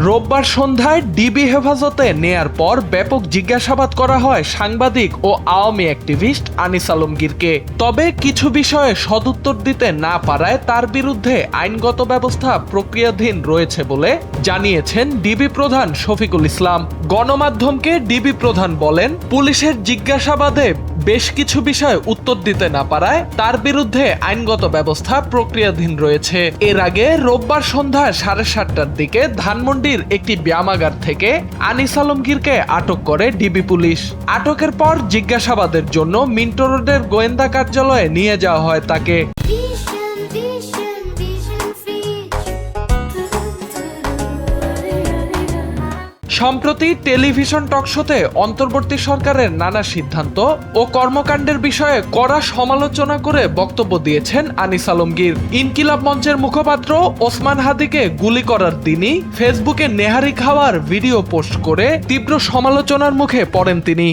রোববার সন্ধ্যায় ডিবি হেফাজতে নেয়ার পর ব্যাপক জিজ্ঞাসাবাদ করা হয় সাংবাদিক ও আওয়ামী অ্যাক্টিভিস্ট আনিস আলমগীরকে। তবে কিছু বিষয়ে সদুত্তর দিতে না পারায় তার বিরুদ্ধে আইনগত ব্যবস্থা প্রক্রিয়াধীন রয়েছে বলে জানিয়েছেন ডিবি প্রধান শফিকুল ইসলাম। গণমাধ্যমকে ডিবি প্রধান বলেন, পুলিশের জিজ্ঞাসাবাদে বেশ কিছু বিষয়ে উত্তর দিতে না পারায় তার বিরুদ্ধে আইনগত ব্যবস্থা প্রক্রিয়াধীন রয়েছে। এর আগে রোববার সন্ধ্যা 7:30টার দিকে ধানমন্ডির একটি ব্যায়ামাগার থেকে আনিস আলমগীরকে আটক করে ডিবি পুলিশ। আটকের পর জিজ্ঞাসাবাদের জন্য মিন্টো রোডের গোয়েন্দা কার্যালয়ে নিয়ে যাওয়া হয় তাকে। সম্প্রতি টেলিভিশন টকশোতে অন্তর্বর্তী সরকারের নানা সিদ্ধান্ত ও কর্মকাণ্ডের বিষয়ে কড়া সমালোচনা করে বক্তব্য দিয়েছেন আনিস আলমগীর। ইনকিলাব মঞ্চের মুখপাত্র ওসমান হাদিকে গুলি করার দিনই ফেসবুকে নেহারি খাওয়ার ভিডিও পোস্ট করে তীব্র সমালোচনার মুখে পড়েন তিনি।